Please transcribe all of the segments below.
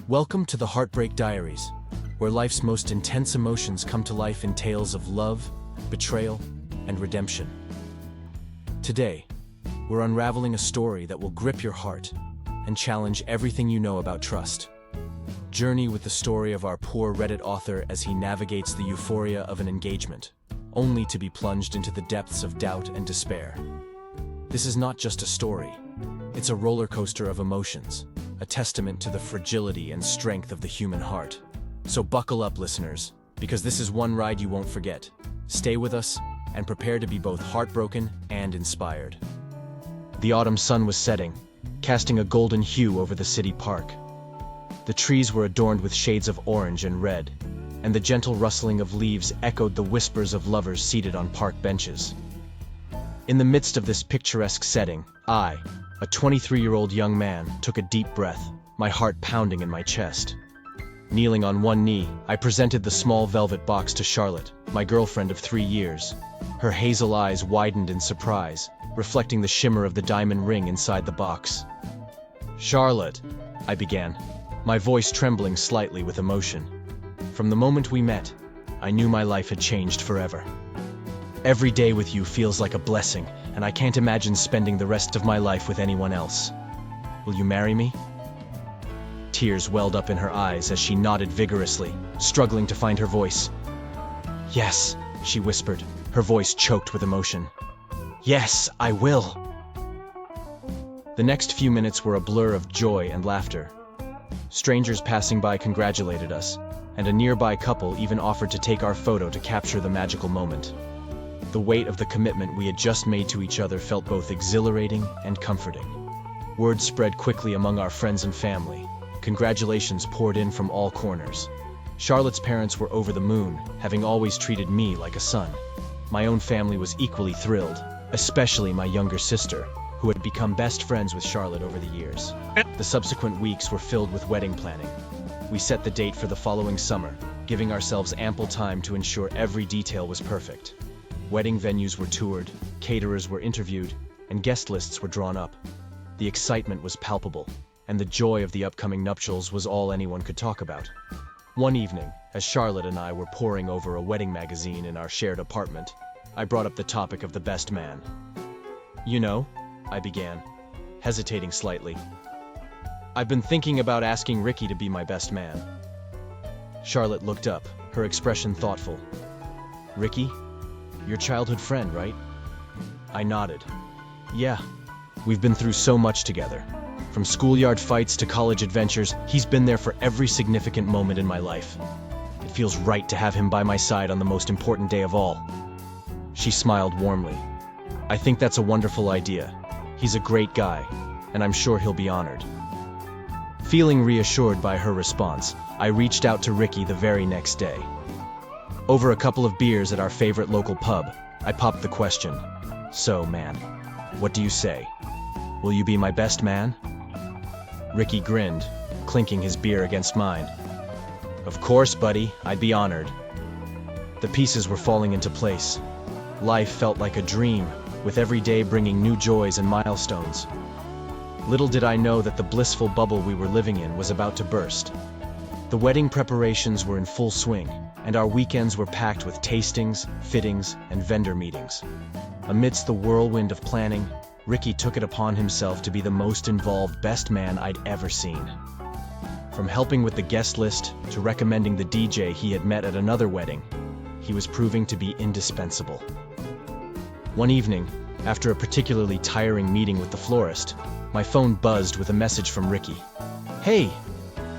Welcome to the Heartbreak Diaries, where life's most intense emotions come to life in tales of love, betrayal, and redemption. Today, we're unraveling a story that will grip your heart and challenge everything you know about trust. Journey with the story of our poor Reddit author as he navigates the euphoria of an engagement, only to be plunged into the depths of doubt and despair. This is not just a story. It's a roller coaster of emotions, a testament to the fragility and strength of the human heart. So buckle up, listeners, because this is one ride you won't forget. Stay with us and prepare to be both heartbroken and inspired. The autumn sun was setting, casting a golden hue over the city park. The trees were adorned with shades of orange and red, and the gentle rustling of leaves echoed the whispers of lovers seated on park benches. In the midst of this picturesque setting, I, a 23-year-old young man, took a deep breath, my heart pounding in my chest. Kneeling on one knee, I presented the small velvet box to Charlotte, my girlfriend of 3 years. Her hazel eyes widened in surprise, reflecting the shimmer of the diamond ring inside the box. "Charlotte," I began, my voice trembling slightly with emotion. From the moment we met, I knew my life had changed forever. Every day with you feels like a blessing, and I can't imagine spending the rest of my life with anyone else. Will you marry me? Tears welled up in her eyes as she nodded vigorously, struggling to find her voice. "Yes," she whispered, her voice choked with emotion. "Yes, I will." The next few minutes were a blur of joy and laughter. Strangers passing by congratulated us, and a nearby couple even offered to take our photo to capture the magical moment. The weight of the commitment we had just made to each other felt both exhilarating and comforting. Word spread quickly among our friends and family. Congratulations poured in from all corners. Charlotte's parents were over the moon, having always treated me like a son. My own family was equally thrilled, especially my younger sister, who had become best friends with Charlotte over the years. The subsequent weeks were filled with wedding planning. We set the date for the following summer, giving ourselves ample time to ensure every detail was perfect. Wedding venues were toured, caterers were interviewed, and guest lists were drawn up. The excitement was palpable, and the joy of the upcoming nuptials was all anyone could talk about. One evening, as Charlotte and I were poring over a wedding magazine in our shared apartment, I brought up the topic of the best man. "You know," I began, hesitating slightly, "I've been thinking about asking Ricky to be my best man." Charlotte looked up, her expression thoughtful. "Ricky? Your childhood friend, right?" I nodded. "Yeah, we've been through so much together. From schoolyard fights to college adventures, he's been there for every significant moment in my life. It feels right to have him by my side on the most important day of all." She smiled warmly. "I think that's a wonderful idea. He's a great guy, and I'm sure he'll be honored." Feeling reassured by her response, I reached out to Ricky the very next day. Over a couple of beers at our favorite local pub, I popped the question, "So, man, what do you say? Will you be my best man?" Ricky grinned, clinking his beer against mine. "Of course, buddy, I'd be honored." The pieces were falling into place. Life felt like a dream, with every day bringing new joys and milestones. Little did I know that the blissful bubble we were living in was about to burst. The wedding preparations were in full swing, and our weekends were packed with tastings, fittings, and vendor meetings. Amidst the whirlwind of planning, Ricky took it upon himself to be the most involved best man I'd ever seen. From helping with the guest list to recommending the DJ he had met at another wedding, he was proving to be indispensable. One evening, after a particularly tiring meeting with the florist, my phone buzzed with a message from Ricky. "Hey,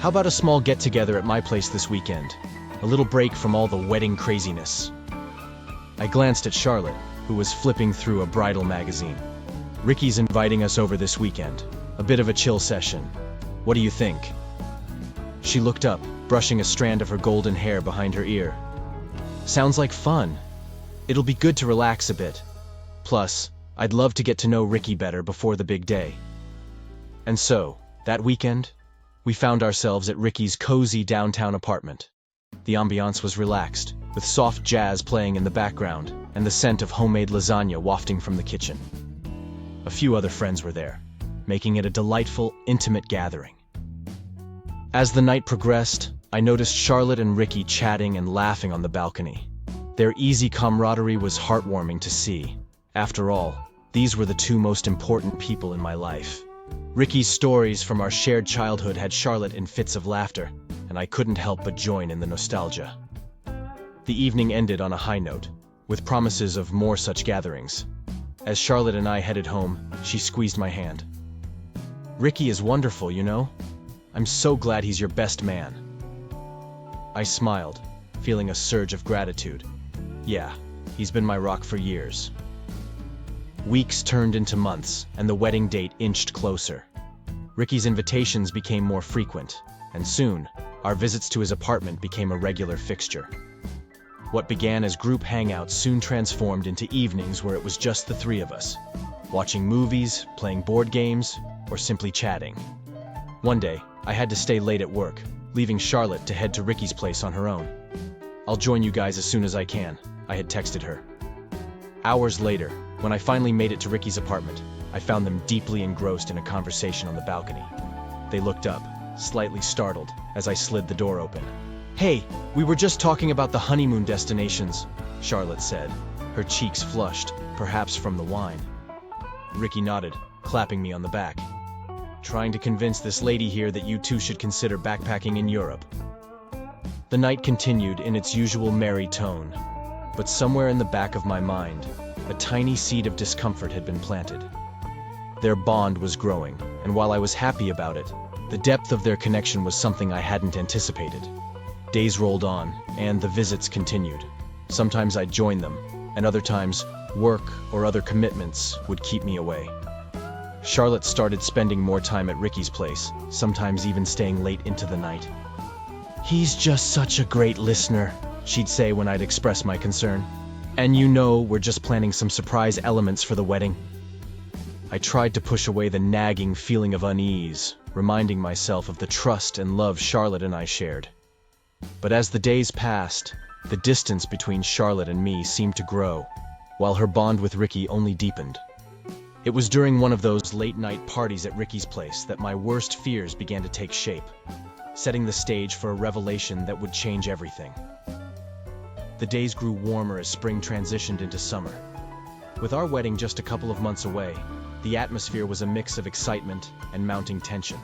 how about a small get-together at my place this weekend? A little break from all the wedding craziness." I glanced at Charlotte, who was flipping through a bridal magazine. "Ricky's inviting us over this weekend. A bit of a chill session. What do you think?" She looked up, brushing a strand of her golden hair behind her ear. "Sounds like fun. It'll be good to relax a bit. Plus, I'd love to get to know Ricky better before the big day." And so, that weekend, we found ourselves at Ricky's cozy downtown apartment. The ambiance was relaxed, with soft jazz playing in the background and the scent of homemade lasagna wafting from the kitchen. A few other friends were there, making it a delightful, intimate gathering. As the night progressed, I noticed Charlotte and Ricky chatting and laughing on the balcony. Their easy camaraderie was heartwarming to see. After all, these were the two most important people in my life. Ricky's stories from our shared childhood had Charlotte in fits of laughter, and I couldn't help but join in the nostalgia. The evening ended on a high note, with promises of more such gatherings. As Charlotte and I headed home, she squeezed my hand. "Ricky is wonderful, you know? I'm so glad he's your best man." I smiled, feeling a surge of gratitude. Yeah, he's been my rock for years. Weeks turned into months, and the wedding date inched closer. Ricky's invitations became more frequent, and soon, our visits to his apartment became a regular fixture. What began as group hangouts soon transformed into evenings where it was just the three of us, watching movies, playing board games, or simply chatting. One day, I had to stay late at work, leaving Charlotte to head to Ricky's place on her own. "I'll join you guys as soon as I can," I had texted her. Hours later, when I finally made it to Ricky's apartment, I found them deeply engrossed in a conversation on the balcony. They looked up, slightly startled, as I slid the door open. "Hey, we were just talking about the honeymoon destinations," Charlotte said, her cheeks flushed, perhaps from the wine. Ricky nodded, clapping me on the back. "Trying to convince this lady here that you two should consider backpacking in Europe." The night continued in its usual merry tone, but somewhere in the back of my mind, a tiny seed of discomfort had been planted. Their bond was growing, and while I was happy about it, the depth of their connection was something I hadn't anticipated. Days rolled on, and the visits continued. Sometimes I'd join them, and other times, work or other commitments would keep me away. Charlotte started spending more time at Ricky's place, sometimes even staying late into the night. "He's just such a great listener," she'd say when I'd express my concern. "And you know we're just planning some surprise elements for the wedding." I tried to push away the nagging feeling of unease, reminding myself of the trust and love Charlotte and I shared. But as the days passed, the distance between Charlotte and me seemed to grow, while her bond with Ricky only deepened. It was during one of those late-night parties at Ricky's place that my worst fears began to take shape, setting the stage for a revelation that would change everything. The days grew warmer as spring transitioned into summer. With our wedding just a couple of months away, the atmosphere was a mix of excitement and mounting tension.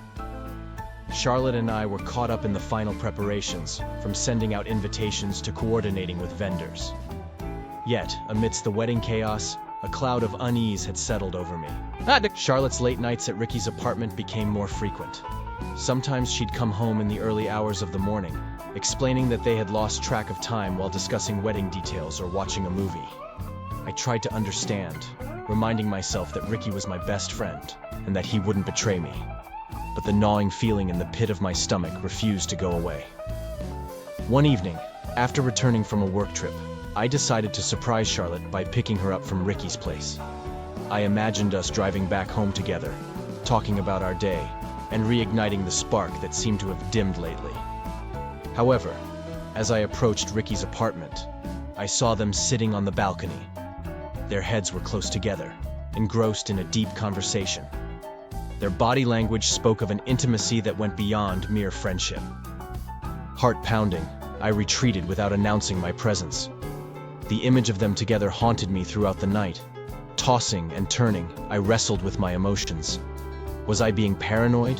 Charlotte and I were caught up in the final preparations, from sending out invitations to coordinating with vendors. Yet, amidst the wedding chaos, a cloud of unease had settled over me. Charlotte's late nights at Ricky's apartment became more frequent. Sometimes she'd come home in the early hours of the morning, explaining that they had lost track of time while discussing wedding details or watching a movie. I tried to understand, reminding myself that Ricky was my best friend and that he wouldn't betray me. But the gnawing feeling in the pit of my stomach refused to go away. One evening, after returning from a work trip, I decided to surprise Charlotte by picking her up from Ricky's place. I imagined us driving back home together, talking about our day, and reigniting the spark that seemed to have dimmed lately. However, as I approached Ricky's apartment, I saw them sitting on the balcony. Their heads were close together, engrossed in a deep conversation. Their body language spoke of an intimacy that went beyond mere friendship. Heart pounding, I retreated without announcing my presence. The image of them together haunted me throughout the night. Tossing and turning, I wrestled with my emotions. Was I being paranoid?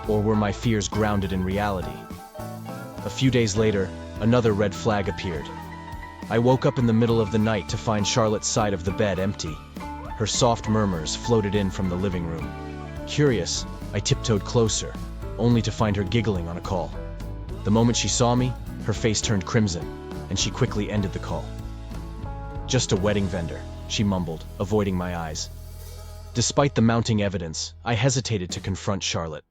Or were my fears grounded in reality? A few days later, another red flag appeared. I woke up in the middle of the night to find Charlotte's side of the bed empty. Her soft murmurs floated in from the living room. Curious, I tiptoed closer, only to find her giggling on a call. The moment she saw me, her face turned crimson, and she quickly ended the call. "Just a wedding vendor," she mumbled, avoiding my eyes. Despite the mounting evidence, I hesitated to confront Charlotte.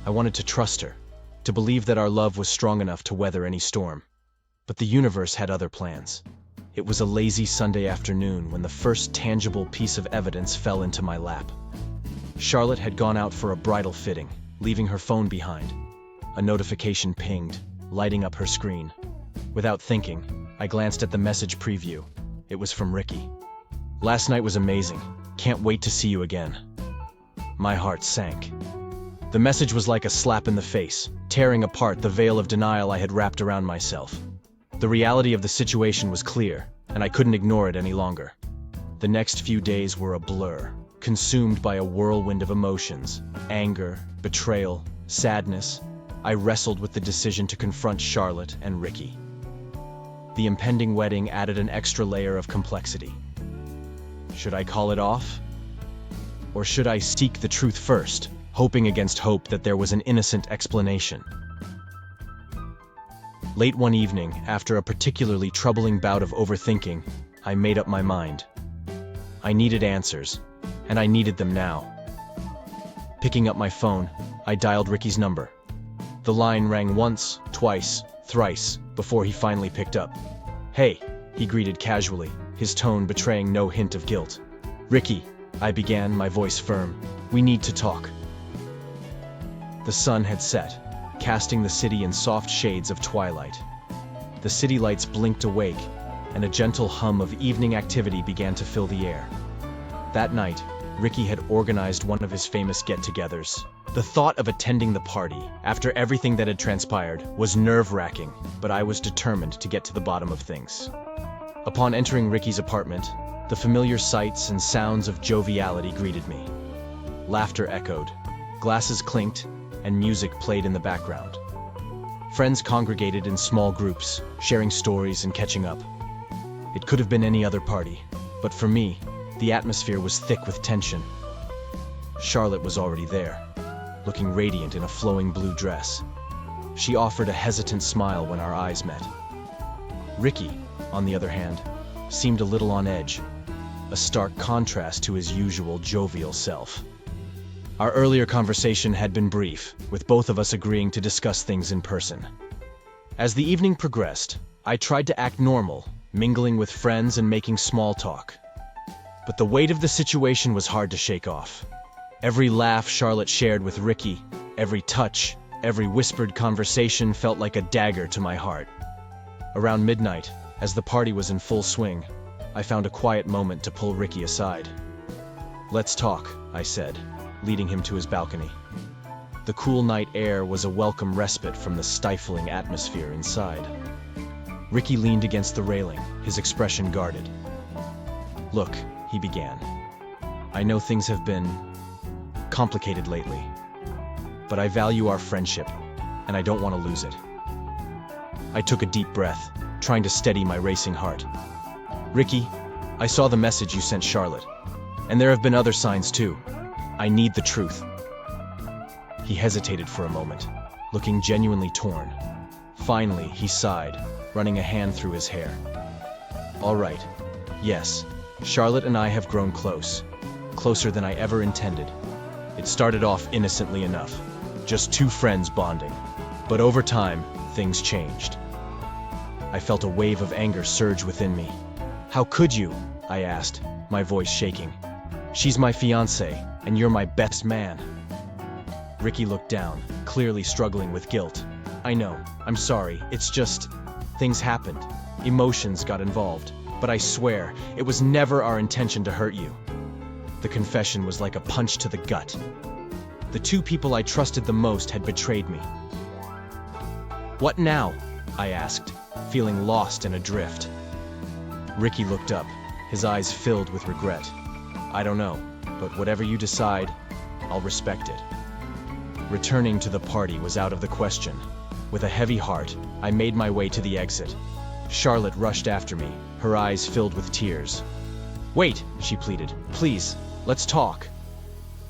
I wanted to trust her, to believe that our love was strong enough to weather any storm. But the universe had other plans. It was a lazy Sunday afternoon when the first tangible piece of evidence fell into my lap. Charlotte had gone out for a bridal fitting, leaving her phone behind. A notification pinged, lighting up her screen. Without thinking, I glanced at the message preview. It was from Ricky. "Last night was amazing. Can't wait to see you again." My heart sank. The message was like a slap in the face, tearing apart the veil of denial I had wrapped around myself. The reality of the situation was clear, and I couldn't ignore it any longer. The next few days were a blur, consumed by a whirlwind of emotions: anger, betrayal, sadness. I wrestled with the decision to confront Charlotte and Ricky. The impending wedding added an extra layer of complexity. Should I call it off? Or should I seek the truth first, hoping against hope that there was an innocent explanation? Late one evening, after a particularly troubling bout of overthinking, I made up my mind. I needed answers, and I needed them now. Picking up my phone, I dialed Ricky's number. The line rang once, twice, thrice, before he finally picked up. "Hey," he greeted casually, his tone betraying no hint of guilt. "Ricky," I began, my voice firm, "we need to talk." The sun had set, casting the city in soft shades of twilight. The city lights blinked awake, and a gentle hum of evening activity began to fill the air. That night, Ricky had organized one of his famous get-togethers. The thought of attending the party, after everything that had transpired, was nerve-wracking, but I was determined to get to the bottom of things. Upon entering Ricky's apartment, the familiar sights and sounds of joviality greeted me. Laughter echoed, glasses clinked, and music played in the background. Friends congregated in small groups, sharing stories and catching up. It could have been any other party, but for me, the atmosphere was thick with tension. Charlotte was already there, looking radiant in a flowing blue dress. She offered a hesitant smile when our eyes met. Ricky, on the other hand, seemed a little on edge, a stark contrast to his usual jovial self. Our earlier conversation had been brief, with both of us agreeing to discuss things in person. As the evening progressed, I tried to act normal, mingling with friends and making small talk. But the weight of the situation was hard to shake off. Every laugh Charlotte shared with Ricky, every touch, every whispered conversation felt like a dagger to my heart. Around midnight, as the party was in full swing, I found a quiet moment to pull Ricky aside. "Let's talk," I said, leading him to his balcony. The cool night air was a welcome respite from the stifling atmosphere inside. Ricky leaned against the railing, his expression guarded. "Look," he began, "I know things have been complicated lately, but I value our friendship, and I don't want to lose it." I took a deep breath, trying to steady my racing heart. "Ricky, I saw the message you sent Charlotte, and there have been other signs too. I need the truth." He hesitated for a moment, looking genuinely torn. Finally, he sighed, running a hand through his hair. "All right. Yes, Charlotte and I have grown close, closer than I ever intended. It started off innocently enough, just two friends bonding. But over time, things changed." I felt a wave of anger surge within me. "How could you?" I asked, my voice shaking. "She's my fiancée, and you're my best man." Ricky looked down, clearly struggling with guilt. "I know, I'm sorry, it's just, things happened. Emotions got involved, but I swear, it was never our intention to hurt you." The confession was like a punch to the gut. The two people I trusted the most had betrayed me. "What now?" I asked, feeling lost and adrift. Ricky looked up, his eyes filled with regret. "I don't know, but whatever you decide, I'll respect it." Returning to the party was out of the question. With a heavy heart, I made my way to the exit. Charlotte rushed after me, her eyes filled with tears. "Wait," she pleaded. "Please, let's talk."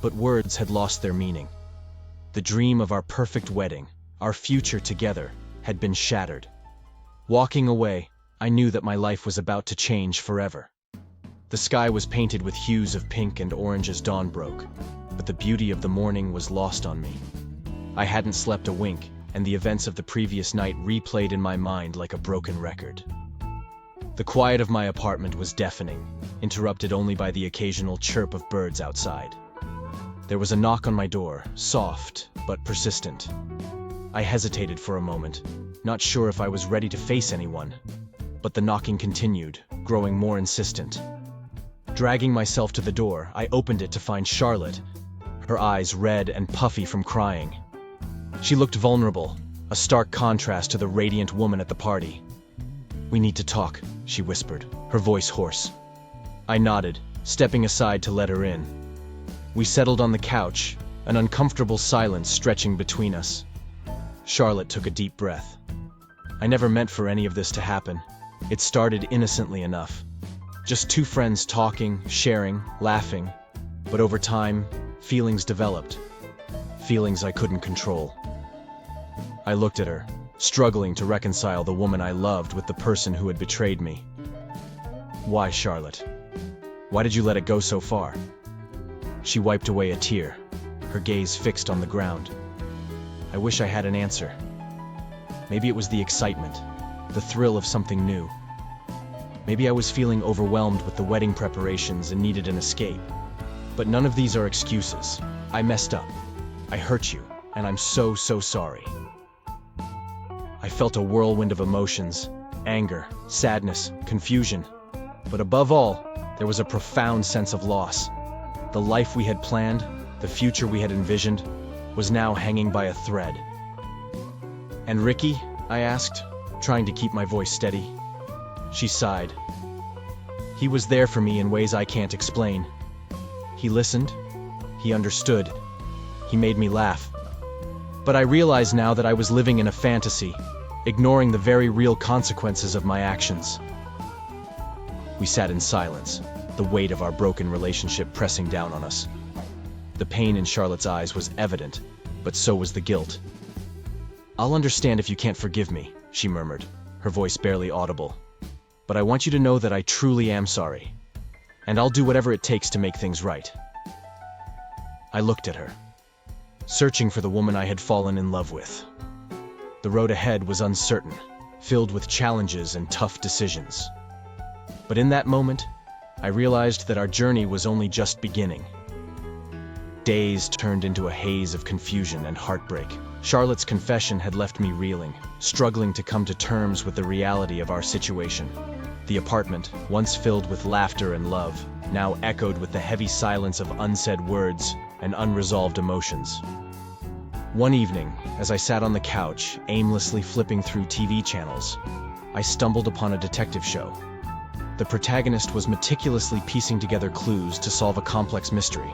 But words had lost their meaning. The dream of our perfect wedding, our future together, had been shattered. Walking away, I knew that my life was about to change forever. The sky was painted with hues of pink and orange as dawn broke, but the beauty of the morning was lost on me. I hadn't slept a wink, and the events of the previous night replayed in my mind like a broken record. The quiet of my apartment was deafening, interrupted only by the occasional chirp of birds outside. There was a knock on my door, soft but persistent. I hesitated for a moment, not sure if I was ready to face anyone, but the knocking continued, growing more insistent. Dragging myself to the door, I opened it to find Charlotte, her eyes red and puffy from crying. She looked vulnerable, a stark contrast to the radiant woman at the party. "We need to talk," she whispered, her voice hoarse. I nodded, stepping aside to let her in. We settled on the couch, an uncomfortable silence stretching between us. Charlotte took a deep breath. I never meant for any of this to happen. It started innocently enough. Just two friends talking, sharing, laughing. But over time, feelings developed. Feelings I couldn't control. I looked at her, struggling to reconcile the woman I loved with the person who had betrayed me. "Why, Charlotte? Why did you let it go so far?" She wiped away a tear, her gaze fixed on the ground. I wish I had an answer. Maybe it was the excitement, the thrill of something new. Maybe I was feeling overwhelmed with the wedding preparations and needed an escape. But none of these are excuses. I messed up. I hurt you, and I'm so sorry. I felt a whirlwind of emotions, anger, sadness, confusion. But above all, there was a profound sense of loss. The life we had planned, the future we had envisioned, was now hanging by a thread. "And Ricky?" I asked, trying to keep my voice steady. She sighed. "He was there for me in ways I can't explain. He listened. He understood. He made me laugh. But I realize now that I was living in a fantasy, ignoring the very real consequences of my actions." We sat in silence, the weight of our broken relationship pressing down on us. The pain in Charlotte's eyes was evident, but so was the guilt. "I'll understand if you can't forgive me," she murmured, her voice barely audible. "But I want you to know that I truly am sorry, and I'll do whatever it takes to make things right." I looked at her, searching for the woman I had fallen in love with. The road ahead was uncertain, filled with challenges and tough decisions. But in that moment, I realized that our journey was only just beginning. Days turned into a haze of confusion and heartbreak. Charlotte's confession had left me reeling, struggling to come to terms with the reality of our situation. The apartment, once filled with laughter and love, now echoed with the heavy silence of unsaid words and unresolved emotions. One evening, as I sat on the couch, aimlessly flipping through TV channels, I stumbled upon a detective show. The protagonist was meticulously piecing together clues to solve a complex mystery.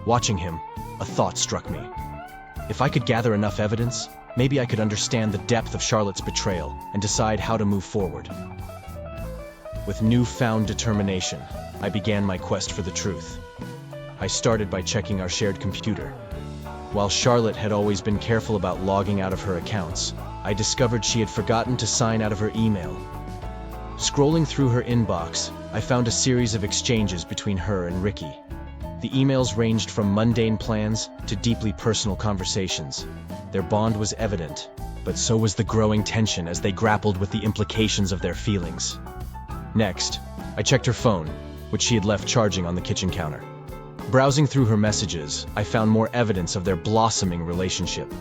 Watching him, a thought struck me. If I could gather enough evidence, maybe I could understand the depth of Charlotte's betrayal and decide how to move forward. With newfound determination, I began my quest for the truth. I started by checking our shared computer. While Charlotte had always been careful about logging out of her accounts, I discovered she had forgotten to sign out of her email. Scrolling through her inbox, I found a series of exchanges between her and Ricky. The emails ranged from mundane plans to deeply personal conversations. Their bond was evident, but so was the growing tension as they grappled with the implications of their feelings. Next, I checked her phone, which she had left charging on the kitchen counter. Browsing through her messages, I found more evidence of their blossoming relationship.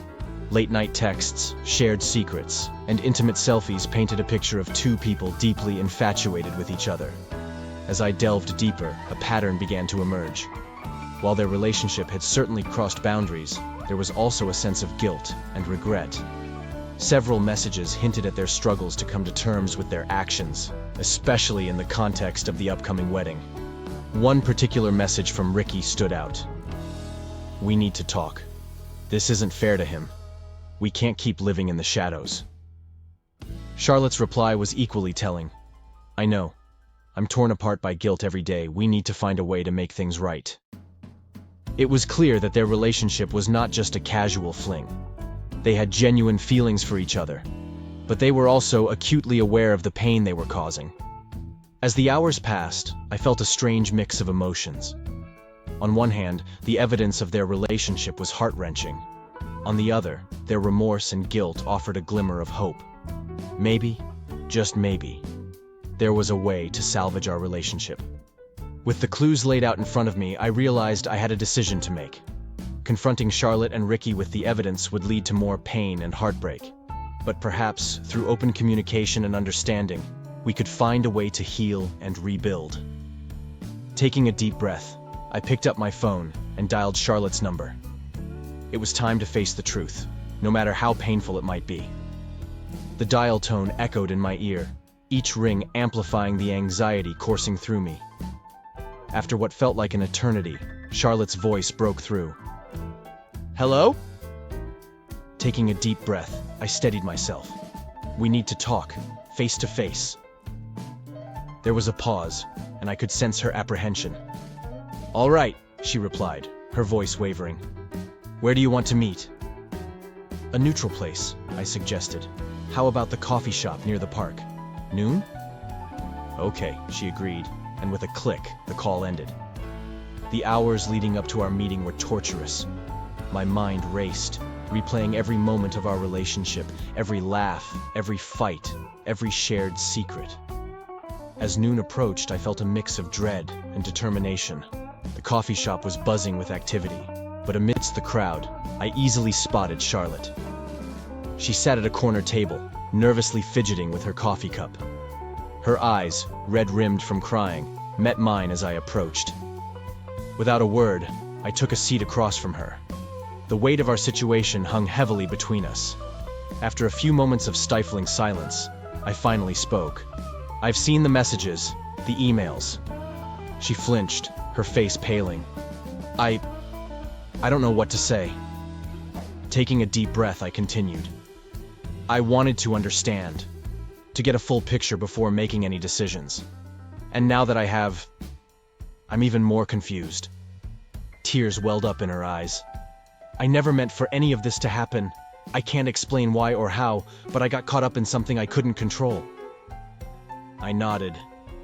Late-night texts, shared secrets, and intimate selfies painted a picture of two people deeply infatuated with each other. As I delved deeper, a pattern began to emerge. While their relationship had certainly crossed boundaries, there was also a sense of guilt and regret. Several messages hinted at their struggles to come to terms with their actions, especially in the context of the upcoming wedding. One particular message from Ricky stood out. "We need to talk. This isn't fair to him. We can't keep living in the shadows." Charlotte's reply was equally telling. "I know. I'm torn apart by guilt every day. We need to find a way to make things right." It was clear that their relationship was not just a casual fling. They had genuine feelings for each other, but they were also acutely aware of the pain they were causing. As the hours passed, I felt a strange mix of emotions. On one hand, the evidence of their relationship was heart-wrenching. On the other, their remorse and guilt offered a glimmer of hope. Maybe, just maybe, there was a way to salvage our relationship. With the clues laid out in front of me, I realized I had a decision to make. Confronting Charlotte and Ricky with the evidence would lead to more pain and heartbreak. But perhaps, through open communication and understanding, we could find a way to heal and rebuild. Taking a deep breath, I picked up my phone and dialed Charlotte's number. It was time to face the truth, no matter how painful it might be. The dial tone echoed in my ear, each ring amplifying the anxiety coursing through me. After what felt like an eternity, Charlotte's voice broke through. "Hello?" Taking a deep breath, I steadied myself. "We need to talk, face to face." There was a pause, and I could sense her apprehension. "All right," she replied, her voice wavering. "Where do you want to meet?" "A neutral place," I suggested. "How about the coffee shop near the park? Noon?" "Okay," she agreed, and with a click, the call ended. The hours leading up to our meeting were torturous. My mind raced, replaying every moment of our relationship, every laugh, every fight, every shared secret. As noon approached, I felt a mix of dread and determination. The coffee shop was buzzing with activity, but amidst the crowd, I easily spotted Charlotte. She sat at a corner table, nervously fidgeting with her coffee cup. Her eyes, red-rimmed from crying, met mine as I approached. Without a word, I took a seat across from her. The weight of our situation hung heavily between us. After a few moments of stifling silence, I finally spoke. "I've seen the messages, the emails." She flinched, her face paling. I don't know what to say." Taking a deep breath, I continued. "I wanted to understand, to get a full picture before making any decisions. And now that I have, I'm even more confused." Tears welled up in her eyes. "I never meant for any of this to happen. I can't explain why or how, but I got caught up in something I couldn't control." I nodded,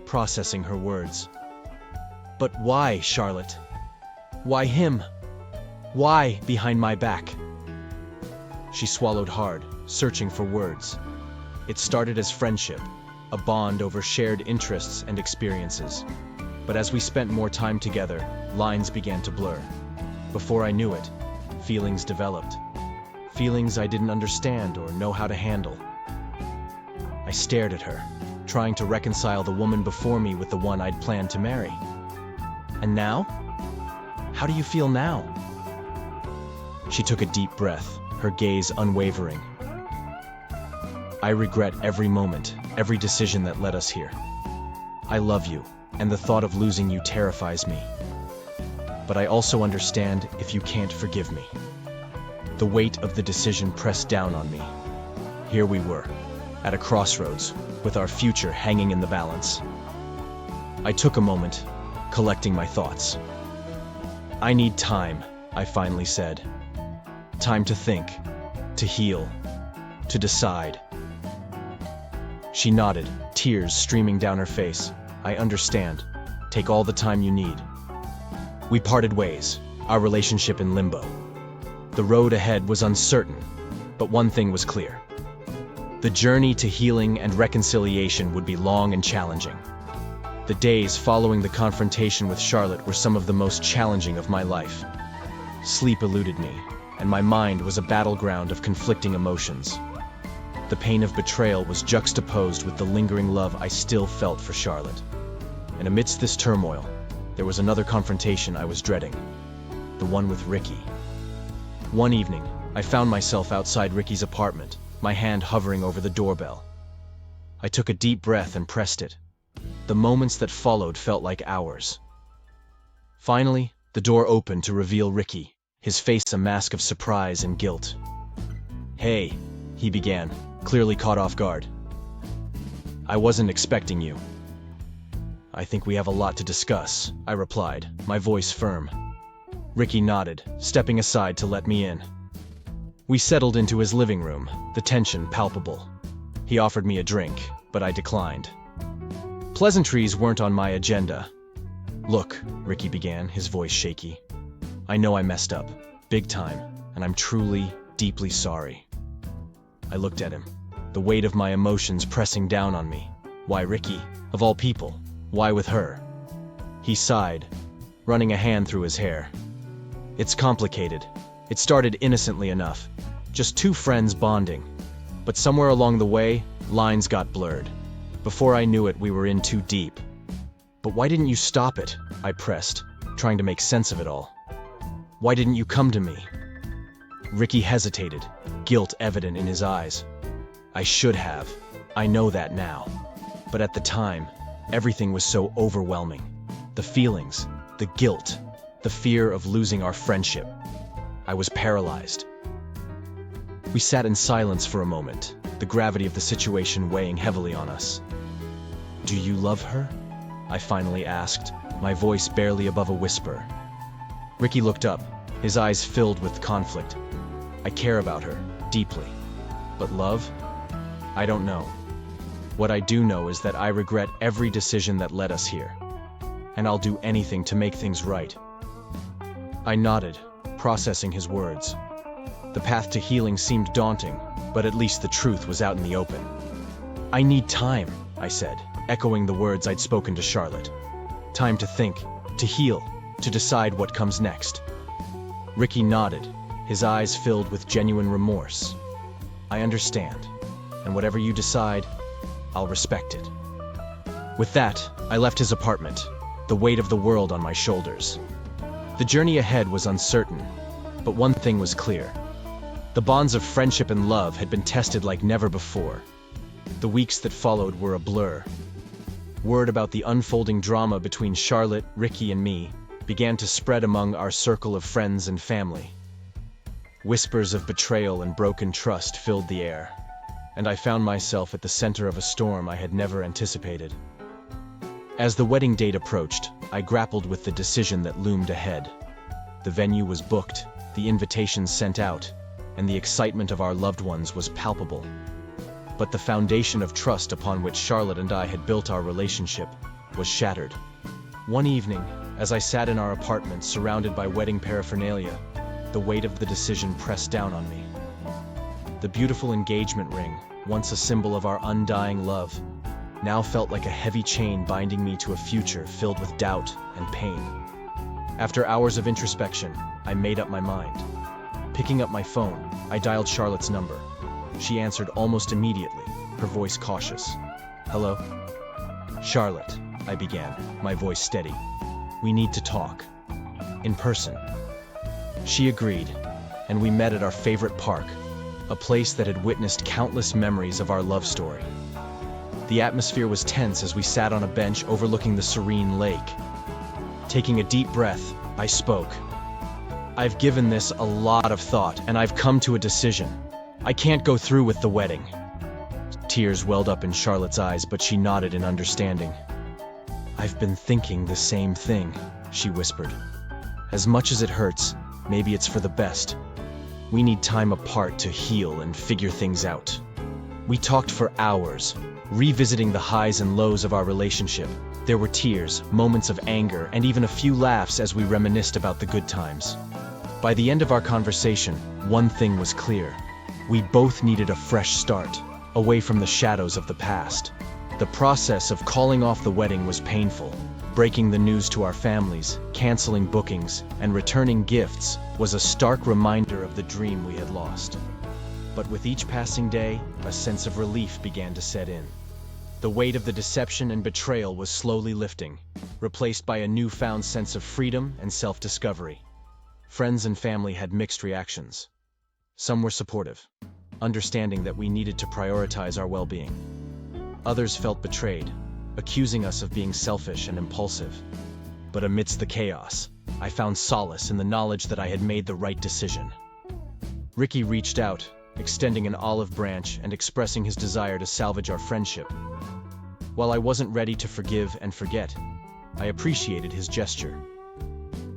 processing her words. "But why, Charlotte? Why him? Why behind my back?" She swallowed hard, searching for words. It started as friendship, a bond over shared interests and experiences. But as we spent more time together, lines began to blur. Before I knew it, feelings developed. Feelings I didn't understand or know how to handle. I stared at her, trying to reconcile the woman before me with the one I'd planned to marry. "And now? How do you feel now?" She took a deep breath, her gaze unwavering. "I regret every moment, every decision that led us here. I love you, and the thought of losing you terrifies me. But I also understand if you can't forgive me." The weight of the decision pressed down on me. Here we were, at a crossroads, with our future hanging in the balance. I took a moment, collecting my thoughts. "I need time," I finally said. "Time to think, to heal, to decide." She nodded, tears streaming down her face. "I understand. Take all the time you need." We parted ways, our relationship in limbo. The road ahead was uncertain, but one thing was clear. The journey to healing and reconciliation would be long and challenging. The days following the confrontation with Charlotte were some of the most challenging of my life. Sleep eluded me, and my mind was a battleground of conflicting emotions. The pain of betrayal was juxtaposed with the lingering love I still felt for Charlotte. And amidst this turmoil, there was another confrontation I was dreading, the one with Ricky. One evening, I found myself outside Ricky's apartment, my hand hovering over the doorbell. I took a deep breath and pressed it. The moments that followed felt like hours. Finally, the door opened to reveal Ricky, his face a mask of surprise and guilt. "Hey," he began, clearly caught off guard. "I wasn't expecting you." "I think we have a lot to discuss," I replied, my voice firm. Ricky nodded, stepping aside to let me in. We settled into his living room, the tension palpable. He offered me a drink, but I declined. Pleasantries weren't on my agenda. "Look," Ricky began, his voice shaky. "I know I messed up, big time, and I'm truly, deeply sorry." I looked at him, the weight of my emotions pressing down on me. Why Ricky? Of all people, why with her? He sighed, running a hand through his hair. "It's complicated. It started innocently enough, just two friends bonding. But somewhere along the way, lines got blurred. Before I knew it, we were in too deep." "But why didn't you stop it?" I pressed. trying to make sense of it all. "Why didn't you come to me?" Ricky hesitated, guilt evident in his eyes. "I should have. I know that now. But at the time, everything was so overwhelming. The feelings, the guilt, the fear of losing our friendship. I was paralyzed." We sat in silence for a moment, the gravity of the situation weighing heavily on us. "Do you love her?" I finally asked, my voice barely above a whisper. Ricky looked up, his eyes filled with conflict. "I care about her, deeply. But love? I don't know. What I do know is that I regret every decision that led us here. And I'll do anything to make things right." I nodded, processing his words. The path to healing seemed daunting, but at least the truth was out in the open. "I need time," I said, echoing the words I'd spoken to Charlotte. "Time to think, to heal, to decide what comes next." Ricky nodded, his eyes filled with genuine remorse. "I understand, and whatever you decide, I'll respect it." With that, I left his apartment, the weight of the world on my shoulders. The journey ahead was uncertain, but one thing was clear. The bonds of friendship and love had been tested like never before. The weeks that followed were a blur. Word about the unfolding drama between Charlotte, Ricky, and me began to spread among our circle of friends and family. Whispers of betrayal and broken trust filled the air, and I found myself at the center of a storm I had never anticipated. As the wedding date approached, I grappled with the decision that loomed ahead. The venue was booked, the invitations sent out, and the excitement of our loved ones was palpable. But the foundation of trust upon which Charlotte and I had built our relationship was shattered. One evening, as I sat in our apartment surrounded by wedding paraphernalia, the weight of the decision pressed down on me. The beautiful engagement ring, once a symbol of our undying love, now felt like a heavy chain binding me to a future filled with doubt and pain. After hours of introspection, I made up my mind. Picking up my phone, I dialed Charlotte's number. She answered almost immediately, her voice cautious. "Hello?" "Charlotte," I began, my voice steady. "We need to talk. In person." She agreed, and we met at our favorite park, a place that had witnessed countless memories of our love story. The atmosphere was tense as we sat on a bench overlooking the serene lake. Taking a deep breath, I spoke. "I've given this a lot of thought, and I've come to a decision. I can't go through with the wedding." Tears welled up in Charlotte's eyes, but she nodded in understanding. "I've been thinking the same thing," she whispered. "As much as it hurts, maybe it's for the best. We need time apart to heal and figure things out." We talked for hours, revisiting the highs and lows of our relationship. There were tears, moments of anger, and even a few laughs as we reminisced about the good times. By the end of our conversation, one thing was clear. We both needed a fresh start, away from the shadows of the past. The process of calling off the wedding was painful. Breaking the news to our families, canceling bookings, and returning gifts was a stark reminder of the dream we had lost. But with each passing day, a sense of relief began to set in. The weight of the deception and betrayal was slowly lifting, replaced by a newfound sense of freedom and self-discovery. Friends and family had mixed reactions. Some were supportive, understanding that we needed to prioritize our well-being. Others felt betrayed, accusing us of being selfish and impulsive. But amidst the chaos, I found solace in the knowledge that I had made the right decision. Ricky reached out, extending an olive branch and expressing his desire to salvage our friendship. While I wasn't ready to forgive and forget, I appreciated his gesture.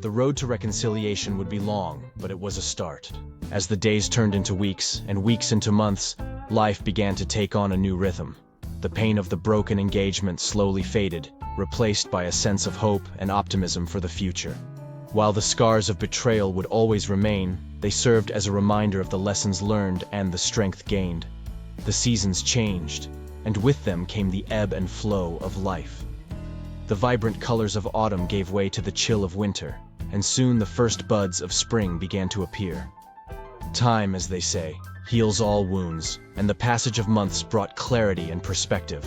The road to reconciliation would be long, but it was a start. As the days turned into weeks, and weeks into months, life began to take on a new rhythm. The pain of the broken engagement slowly faded, replaced by a sense of hope and optimism for the future. While the scars of betrayal would always remain, they served as a reminder of the lessons learned and the strength gained. The seasons changed, and with them came the ebb and flow of life. The vibrant colors of autumn gave way to the chill of winter, and soon the first buds of spring began to appear. Time, as they say, heals all wounds, and the passage of months brought clarity and perspective.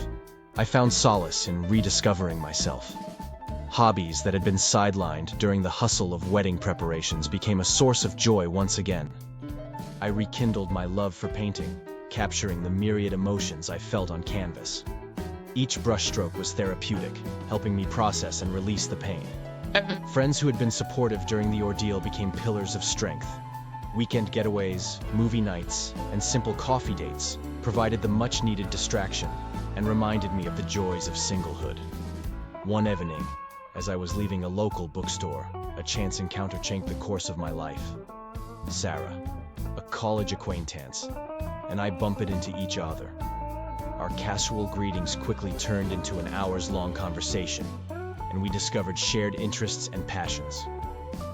I found solace in rediscovering myself. Hobbies that had been sidelined during the hustle of wedding preparations became a source of joy once again. I rekindled my love for painting, capturing the myriad emotions I felt on canvas. Each brushstroke was therapeutic, helping me process and release the pain. Friends who had been supportive during the ordeal became pillars of strength. Weekend getaways, movie nights, and simple coffee dates provided the much-needed distraction and reminded me of the joys of singlehood. One evening, as I was leaving a local bookstore, a chance encounter changed the course of my life. Sarah, a college acquaintance, and I bumped into each other. Our casual greetings quickly turned into an hours-long conversation, and we discovered shared interests and passions.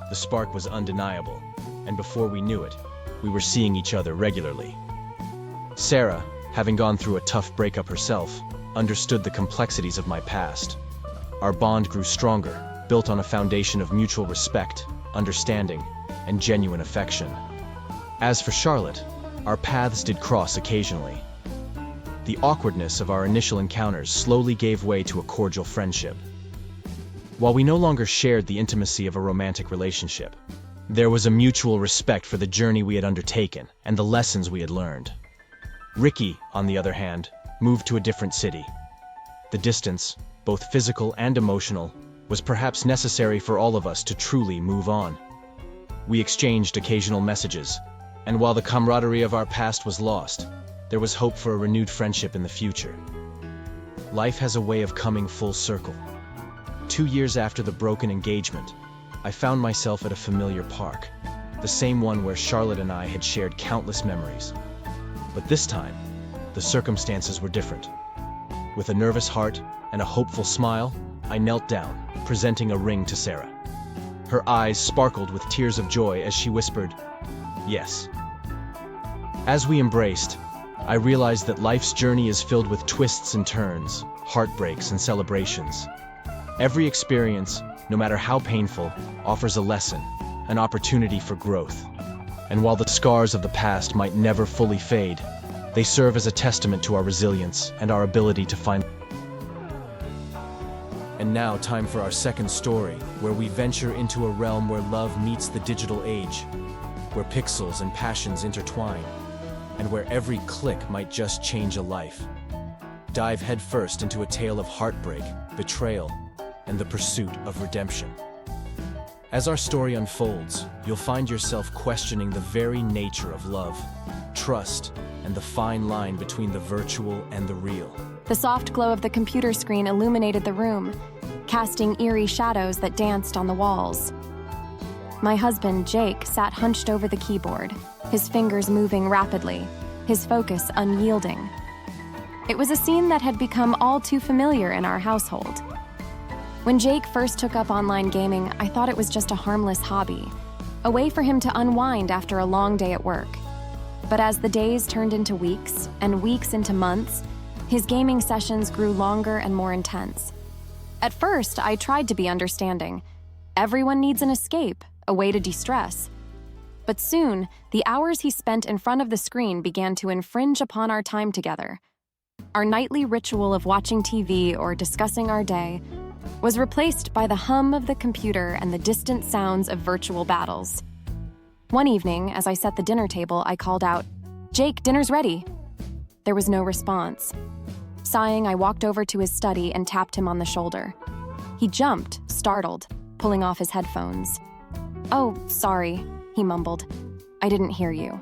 The spark was undeniable, and before we knew it, we were seeing each other regularly. Sarah, having gone through a tough breakup herself, understood the complexities of my past. Our bond grew stronger, built on a foundation of mutual respect, understanding, and genuine affection. As for Charlotte, our paths did cross occasionally. The awkwardness of our initial encounters slowly gave way to a cordial friendship. While we no longer shared the intimacy of a romantic relationship, there was a mutual respect for the journey we had undertaken and the lessons we had learned. Ricky, on the other hand, moved to a different city. The distance, both physical and emotional, was perhaps necessary for all of us to truly move on. We exchanged occasional messages, and while the camaraderie of our past was lost, there was hope for a renewed friendship in the future. Life has a way of coming full circle. 2 years after the broken engagement, I found myself at a familiar park, the same one where Charlotte and I had shared countless memories. But this time, the circumstances were different. With a nervous heart and a hopeful smile, I knelt down, presenting a ring to Sarah. Her eyes sparkled with tears of joy as she whispered, "Yes." As we embraced, I realized that life's journey is filled with twists and turns, heartbreaks and celebrations. Every experience, no matter how painful, offers a lesson, an opportunity for growth. And while the scars of the past might never fully fade, they serve as a testament to our resilience and our ability to find. And now, time for our second story, where we venture into a realm where love meets the digital age, where pixels and passions intertwine, and where every click might just change a life. Dive headfirst into a tale of heartbreak, betrayal, and the pursuit of redemption. As our story unfolds, you'll find yourself questioning the very nature of love, trust, and the fine line between the virtual and the real. The soft glow of the computer screen illuminated the room, casting eerie shadows that danced on the walls. My husband, Jake, sat hunched over the keyboard, his fingers moving rapidly, his focus unyielding. It was a scene that had become all too familiar in our household. When Jake first took up online gaming, I thought it was just a harmless hobby, a way for him to unwind after a long day at work. But as the days turned into weeks, and weeks into months, his gaming sessions grew longer and more intense. At first, I tried to be understanding. Everyone needs an escape, a way to de-stress. But soon, the hours he spent in front of the screen began to infringe upon our time together. Our nightly ritual of watching TV or discussing our day was replaced by the hum of the computer and the distant sounds of virtual battles. One evening, as I set the dinner table, I called out, "Jake, dinner's ready." There was no response. Sighing, I walked over to his study and tapped him on the shoulder. He jumped, startled, pulling off his headphones. "Oh, sorry," he mumbled. "I didn't hear you."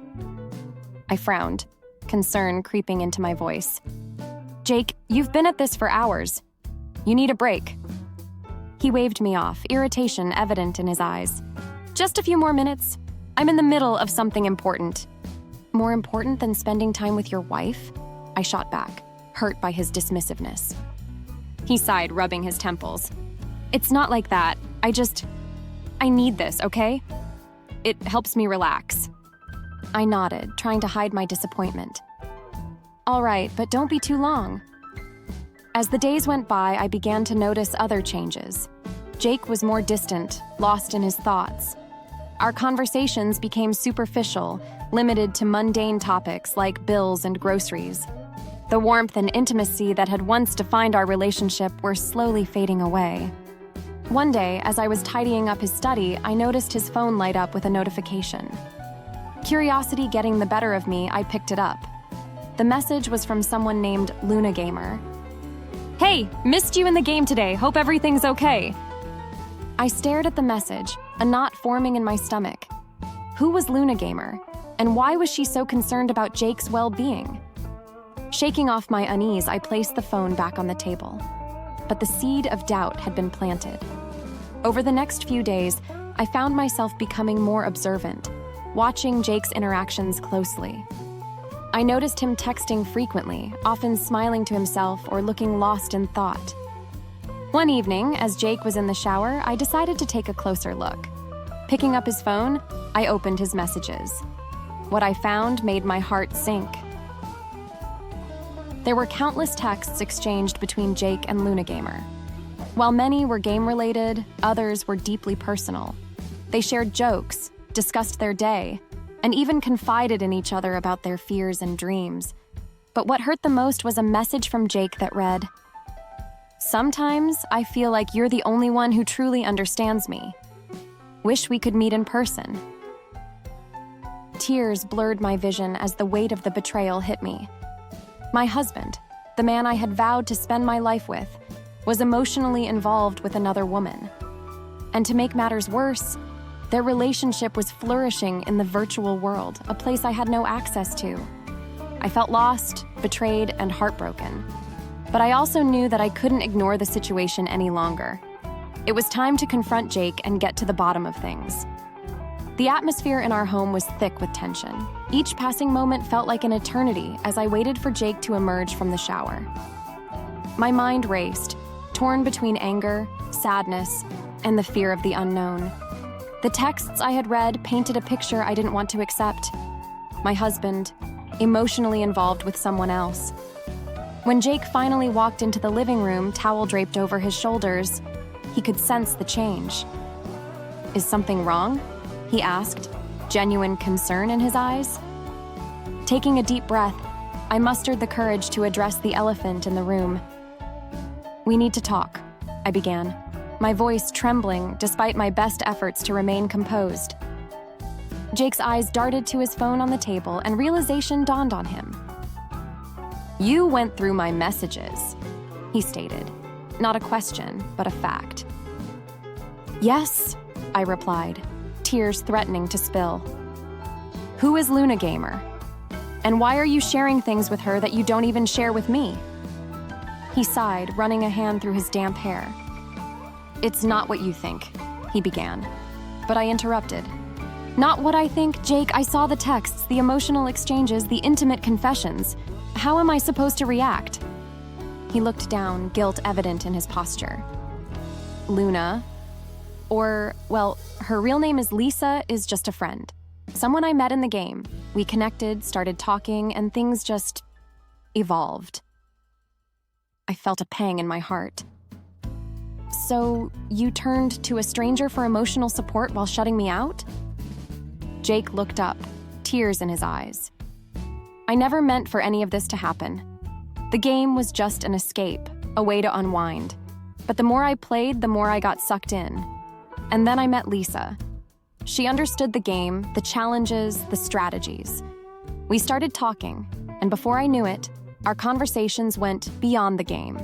I frowned, concern creeping into my voice. "Jake, you've been at this for hours. You need a break." He waved me off, irritation evident in his eyes. "Just a few more minutes. I'm in the middle of something important." "More important than spending time with your wife?" I shot back, hurt by his dismissiveness. He sighed, rubbing his temples. "It's not like that. I need this, okay? It helps me relax." I nodded, trying to hide my disappointment. "All right, but don't be too long." As the days went by, I began to notice other changes. Jake was more distant, lost in his thoughts. Our conversations became superficial, limited to mundane topics like bills and groceries. The warmth and intimacy that had once defined our relationship were slowly fading away. One day, as I was tidying up his study, I noticed his phone light up with a notification. Curiosity getting the better of me, I picked it up. The message was from someone named Luna Gamer. "Hey, missed you in the game today. Hope everything's okay." I stared at the message, a knot forming in my stomach. Who was Luna Gamer? And why was she so concerned about Jake's well-being? Shaking off my unease, I placed the phone back on the table. But the seed of doubt had been planted. Over the next few days, I found myself becoming more observant, watching Jake's interactions closely. I noticed him texting frequently, often smiling to himself or looking lost in thought. One evening, as Jake was in the shower, I decided to take a closer look. Picking up his phone, I opened his messages. What I found made my heart sink. There were countless texts exchanged between Jake and Luna Gamer. While many were game-related, others were deeply personal. They shared jokes, discussed their day, and even confided in each other about their fears and dreams. But what hurt the most was a message from Jake that read, "Sometimes I feel like you're the only one who truly understands me. Wish we could meet in person." Tears blurred my vision as the weight of the betrayal hit me. My husband, the man I had vowed to spend my life with, was emotionally involved with another woman. And to make matters worse, their relationship was flourishing in the virtual world, a place I had no access to. I felt lost, betrayed, and heartbroken. But I also knew that I couldn't ignore the situation any longer. It was time to confront Jake and get to the bottom of things. The atmosphere in our home was thick with tension. Each passing moment felt like an eternity as I waited for Jake to emerge from the shower. My mind raced, torn between anger, sadness, and the fear of the unknown. The texts I had read painted a picture I didn't want to accept. My husband, emotionally involved with someone else. When Jake finally walked into the living room, towel draped over his shoulders, he could sense the change. "Is something wrong?" he asked, genuine concern in his eyes. Taking a deep breath, I mustered the courage to address the elephant in the room. "We need to talk," I began, my voice trembling despite my best efforts to remain composed. Jake's eyes darted to his phone on the table and realization dawned on him. "You went through my messages," he stated, not a question, but a fact. "Yes," I replied, tears threatening to spill. "Who is Luna Gamer? And why are you sharing things with her that you don't even share with me?" He sighed, running a hand through his damp hair. "It's not what you think," he began, but I interrupted. "Not what I think, Jake. I saw the texts, the emotional exchanges, the intimate confessions. How am I supposed to react?" He looked down, guilt evident in his posture. "Luna, or, well, her real name is Lisa, is just a friend. Someone I met in the game. We connected, started talking, and things just evolved." I felt a pang in my heart. "So, you turned to a stranger for emotional support while shutting me out?" Jake looked up, tears in his eyes. "I never meant for any of this to happen. The game was just an escape, a way to unwind. But the more I played, the more I got sucked in. And then I met Lisa. She understood the game, the challenges, the strategies. We started talking, and before I knew it, our conversations went beyond the game."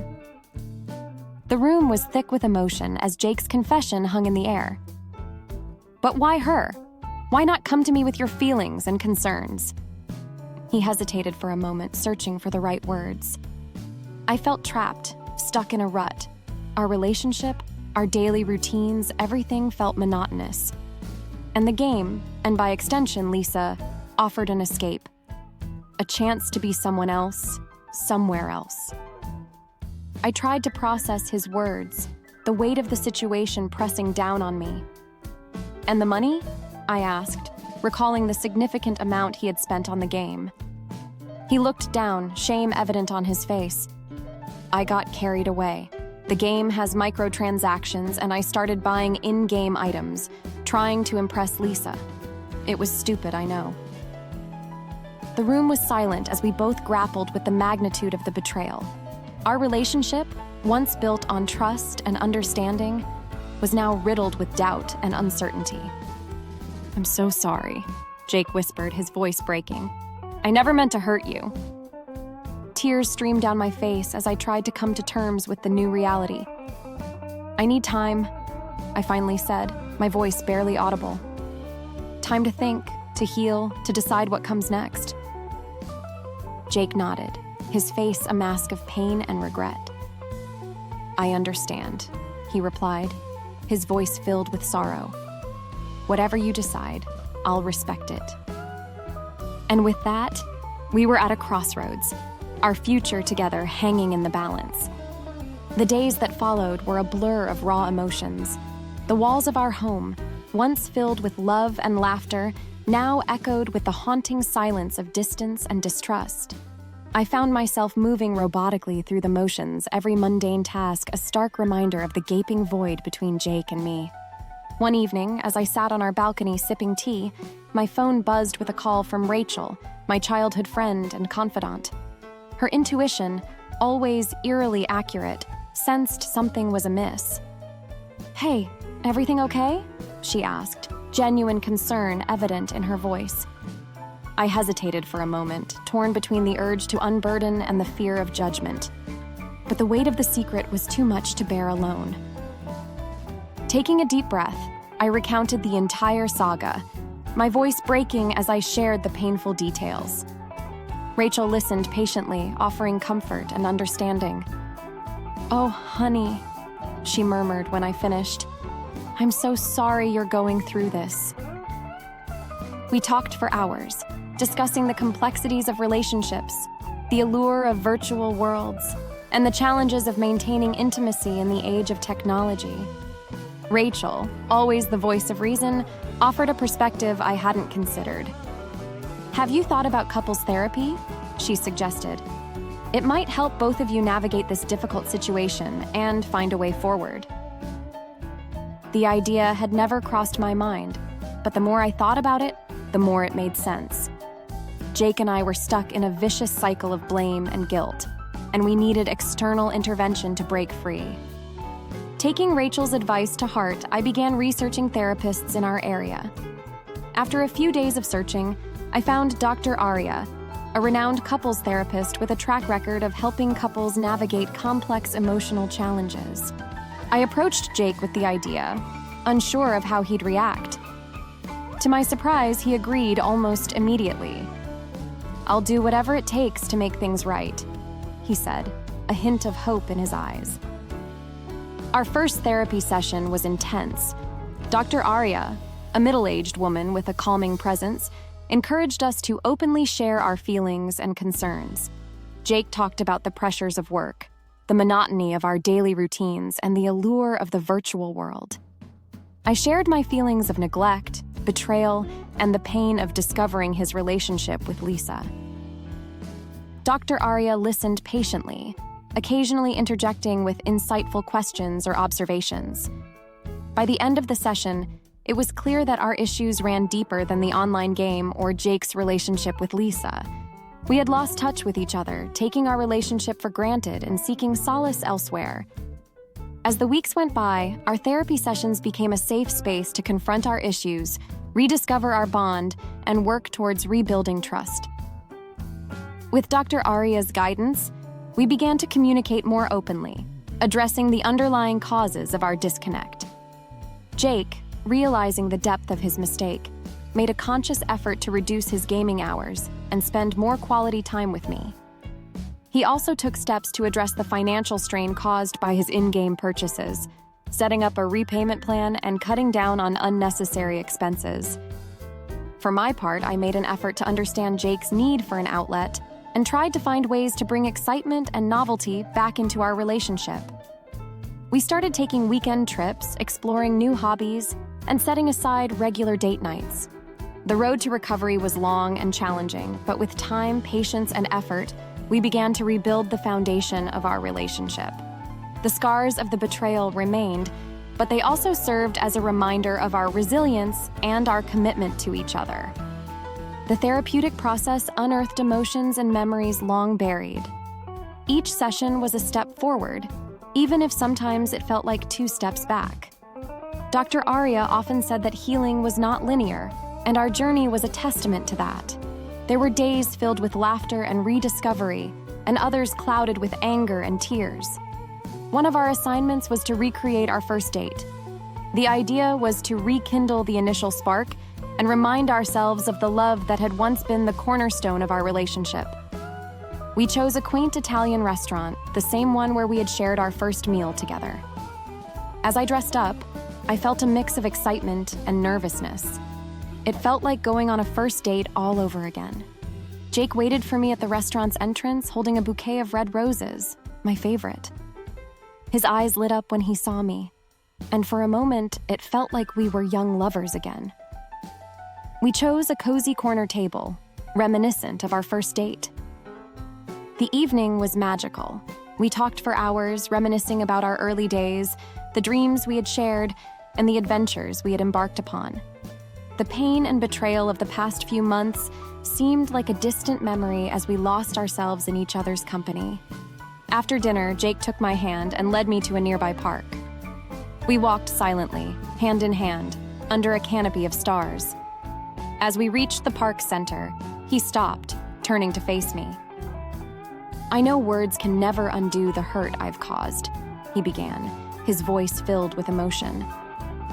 The room was thick with emotion as Jake's confession hung in the air. "But why her? Why not come to me with your feelings and concerns?" He hesitated for a moment, searching for the right words. I felt trapped, stuck in a rut. Our relationship, our daily routines, everything felt monotonous. And the game, and by extension Lisa, offered an escape. A chance to be someone else, somewhere else. I tried to process his words, the weight of the situation pressing down on me. "And the money?" I asked, recalling the significant amount he had spent on the game. He looked down, shame evident on his face. "I got carried away. The game has microtransactions, and I started buying in-game items, trying to impress Lisa. It was stupid, I know." The room was silent as we both grappled with the magnitude of the betrayal. Our relationship, once built on trust and understanding, was now riddled with doubt and uncertainty. "I'm so sorry," Jake whispered, his voice breaking. "I never meant to hurt you." Tears streamed down my face as I tried to come to terms with the new reality. "I need time," I finally said, my voice barely audible. "Time to think, to heal, to decide what comes next." Jake nodded, his face a mask of pain and regret. "I understand," he replied, his voice filled with sorrow. "Whatever you decide, I'll respect it." And with that, we were at a crossroads, our future together hanging in the balance. The days that followed were a blur of raw emotions. The walls of our home, once filled with love and laughter, now echoed with the haunting silence of distance and distrust. I found myself moving robotically through the motions, every mundane task a stark reminder of the gaping void between Jake and me. One evening, as I sat on our balcony sipping tea, my phone buzzed with a call from Rachel, my childhood friend and confidant. Her intuition, always eerily accurate, sensed something was amiss. "Hey, everything okay?" she asked, genuine concern evident in her voice. I hesitated for a moment, torn between the urge to unburden and the fear of judgment. But the weight of the secret was too much to bear alone. Taking a deep breath, I recounted the entire saga, my voice breaking as I shared the painful details. Rachel listened patiently, offering comfort and understanding. "Oh, honey," she murmured when I finished. "I'm so sorry you're going through this." We talked for hours, discussing the complexities of relationships, the allure of virtual worlds, and the challenges of maintaining intimacy in the age of technology. Rachel, always the voice of reason, offered a perspective I hadn't considered. "Have you thought about couples therapy?" she suggested. "It might help both of you navigate this difficult situation and find a way forward." The idea had never crossed my mind, but the more I thought about it, the more it made sense. Jake and I were stuck in a vicious cycle of blame and guilt, and we needed external intervention to break free. Taking Rachel's advice to heart, I began researching therapists in our area. After a few days of searching, I found Dr. Arya, a renowned couples therapist with a track record of helping couples navigate complex emotional challenges. I approached Jake with the idea, unsure of how he'd react. To my surprise, he agreed almost immediately. "I'll do whatever it takes to make things right," he said, a hint of hope in his eyes. Our first therapy session was intense. Dr. Arya, a middle-aged woman with a calming presence, encouraged us to openly share our feelings and concerns. Jake talked about the pressures of work, the monotony of our daily routines, and the allure of the virtual world. I shared my feelings of neglect, betrayal, and the pain of discovering his relationship with Lisa. Dr. Arya listened patiently, occasionally interjecting with insightful questions or observations. By the end of the session, it was clear that our issues ran deeper than the online game or Jake's relationship with Lisa. We had lost touch with each other, taking our relationship for granted and seeking solace elsewhere. As the weeks went by, our therapy sessions became a safe space to confront our issues, rediscover our bond, and work towards rebuilding trust. With Dr. Arya's guidance, we began to communicate more openly, addressing the underlying causes of our disconnect. Jake, realizing the depth of his mistake, made a conscious effort to reduce his gaming hours and spend more quality time with me. He also took steps to address the financial strain caused by his in-game purchases, setting up a repayment plan and cutting down on unnecessary expenses. For my part, I made an effort to understand Jake's need for an outlet and tried to find ways to bring excitement and novelty back into our relationship. We started taking weekend trips, exploring new hobbies, and setting aside regular date nights. The road to recovery was long and challenging, but with time, patience, and effort, we began to rebuild the foundation of our relationship. The scars of the betrayal remained, but they also served as a reminder of our resilience and our commitment to each other. The therapeutic process unearthed emotions and memories long buried. Each session was a step forward, even if sometimes it felt like 2 steps back. Dr. Arya often said that healing was not linear, and our journey was a testament to that. There were days filled with laughter and rediscovery, and others clouded with anger and tears. One of our assignments was to recreate our first date. The idea was to rekindle the initial spark and remind ourselves of the love that had once been the cornerstone of our relationship. We chose a quaint Italian restaurant, the same one where we had shared our first meal together. As I dressed up, I felt a mix of excitement and nervousness. It felt like going on a first date all over again. Jake waited for me at the restaurant's entrance, holding a bouquet of red roses, my favorite. His eyes lit up when he saw me, and for a moment, it felt like we were young lovers again. We chose a cozy corner table, reminiscent of our first date. The evening was magical. We talked for hours, reminiscing about our early days, the dreams we had shared, and the adventures we had embarked upon. The pain and betrayal of the past few months seemed like a distant memory as we lost ourselves in each other's company. After dinner, Jake took my hand and led me to a nearby park. We walked silently, hand in hand, under a canopy of stars. As we reached the park center, he stopped, turning to face me. "I know words can never undo the hurt I've caused," he began, his voice filled with emotion.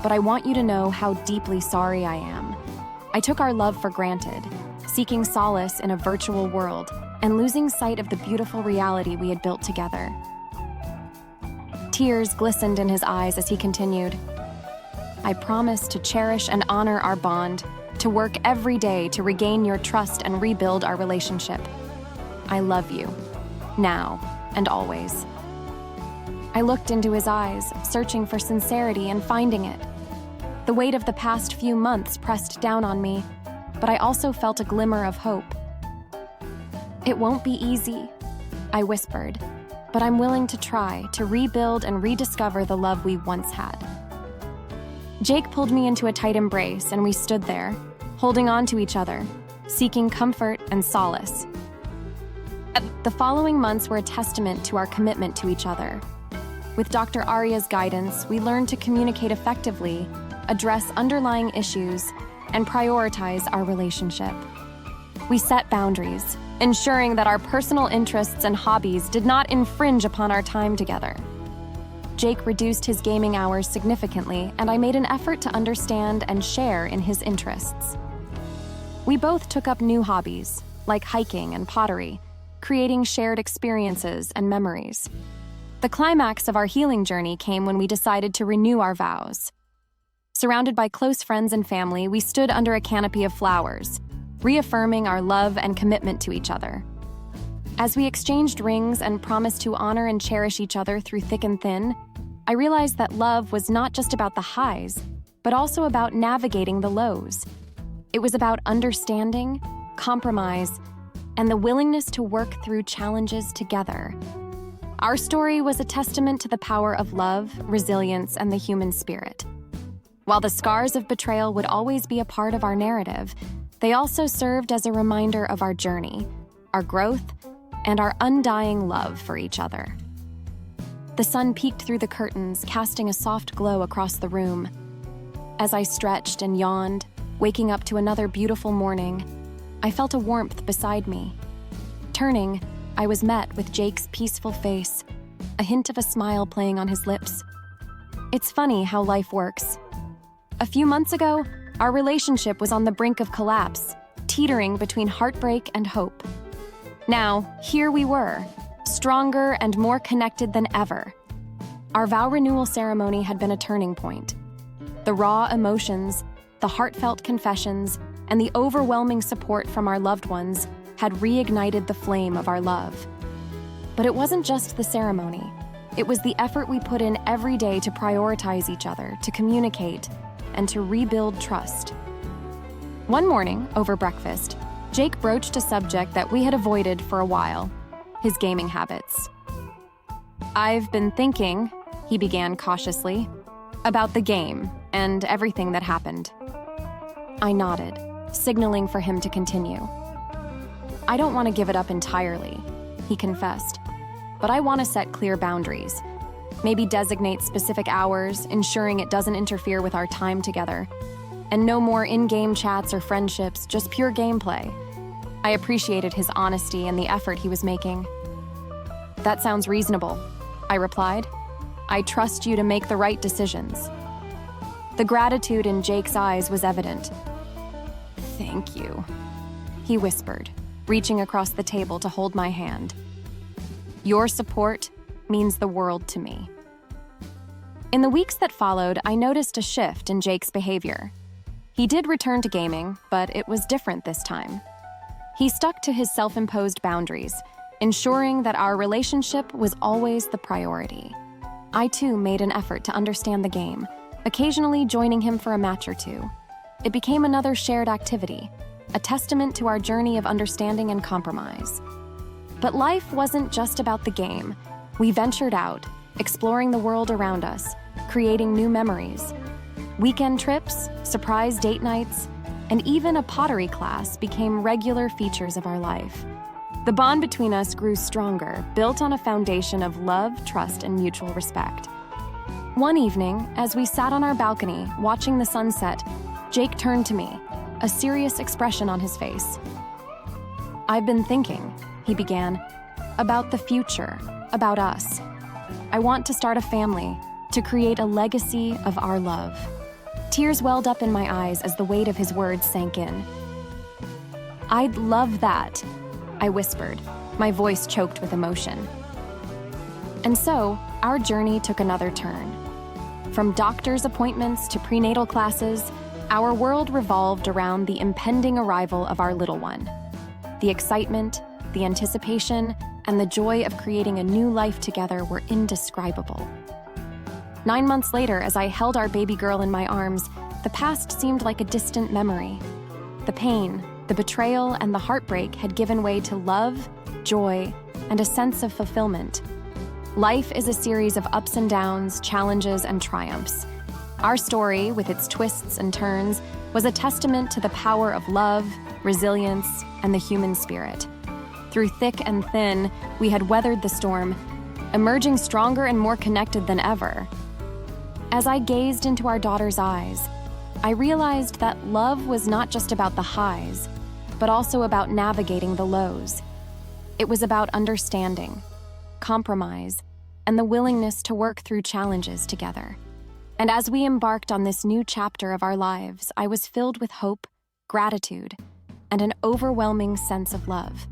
"But I want you to know how deeply sorry I am. I took our love for granted, seeking solace in a virtual world and losing sight of the beautiful reality we had built together." Tears glistened in his eyes as he continued. "I promise to cherish and honor our bond, to work every day to regain your trust and rebuild our relationship. I love you, now and always." I looked into his eyes, searching for sincerity and finding it. The weight of the past few months pressed down on me, but I also felt a glimmer of hope. "It won't be easy," I whispered, "but I'm willing to try to rebuild and rediscover the love we once had." Jake pulled me into a tight embrace, and we stood there, holding on to each other, seeking comfort and solace. The following months were a testament to our commitment to each other. With Dr. Arya's guidance, we learned to communicate effectively, address underlying issues, and prioritize our relationship. We set boundaries, ensuring that our personal interests and hobbies did not infringe upon our time together. Jake reduced his gaming hours significantly, and I made an effort to understand and share in his interests. We both took up new hobbies, like hiking and pottery, creating shared experiences and memories. The climax of our healing journey came when we decided to renew our vows. Surrounded by close friends and family, we stood under a canopy of flowers, reaffirming our love and commitment to each other. As we exchanged rings and promised to honor and cherish each other through thick and thin, I realized that love was not just about the highs, but also about navigating the lows. It was about understanding, compromise, and the willingness to work through challenges together. Our story was a testament to the power of love, resilience, and the human spirit. While the scars of betrayal would always be a part of our narrative, they also served as a reminder of our journey, our growth, and our undying love for each other. The sun peeked through the curtains, casting a soft glow across the room. As I stretched and yawned, waking up to another beautiful morning, I felt a warmth beside me. Turning, I was met with Jake's peaceful face, a hint of a smile playing on his lips. It's funny how life works. A few months ago, our relationship was on the brink of collapse, teetering between heartbreak and hope. Now, here we were, stronger and more connected than ever. Our vow renewal ceremony had been a turning point. The raw emotions, the heartfelt confessions, and the overwhelming support from our loved ones had reignited the flame of our love. But it wasn't just the ceremony. It was the effort we put in every day to prioritize each other, to communicate, and to rebuild trust. One morning, over breakfast, Jake broached a subject that we had avoided for a while, his gaming habits. "I've been thinking," he began cautiously, "about the game and everything that happened." I nodded, signaling for him to continue. "I don't want to give it up entirely," he confessed, "but I want to set clear boundaries. Maybe designate specific hours, ensuring it doesn't interfere with our time together. And no more in-game chats or friendships, just pure gameplay. I appreciated his honesty and the effort he was making. "That sounds reasonable," I replied. "I trust you to make the right decisions." The gratitude in Jake's eyes was evident. "Thank you," he whispered, reaching across the table to hold my hand. "Your support means the world to me." In the weeks that followed, I noticed a shift in Jake's behavior. He did return to gaming, but it was different this time. He stuck to his self-imposed boundaries, ensuring that our relationship was always the priority. I too made an effort to understand the game, occasionally joining him for a match or two. It became another shared activity, a testament to our journey of understanding and compromise. But life wasn't just about the game. We ventured out, exploring the world around us, creating new memories. Weekend trips, surprise date nights, and even a pottery class became regular features of our life. The bond between us grew stronger, built on a foundation of love, trust, and mutual respect. One evening, as we sat on our balcony watching the sunset, Jake turned to me, a serious expression on his face. "I've been thinking," he began, "about the future, about us. I want to start a family, to create a legacy of our love." Tears welled up in my eyes as the weight of his words sank in. "I'd love that," I whispered, my voice choked with emotion. And so, our journey took another turn. From doctor's appointments to prenatal classes, our world revolved around the impending arrival of our little one. The excitement, the anticipation, and the joy of creating a new life together were indescribable. 9 months later, as I held our baby girl in my arms, the past seemed like a distant memory. The pain, the betrayal, and the heartbreak had given way to love, joy, and a sense of fulfillment. Life is a series of ups and downs, challenges, and triumphs. Our story, with its twists and turns, was a testament to the power of love, resilience, and the human spirit. Through thick and thin, we had weathered the storm, emerging stronger and more connected than ever. As I gazed into our daughter's eyes, I realized that love was not just about the highs, but also about navigating the lows. It was about understanding, compromise, and the willingness to work through challenges together. And as we embarked on this new chapter of our lives, I was filled with hope, gratitude, and an overwhelming sense of love.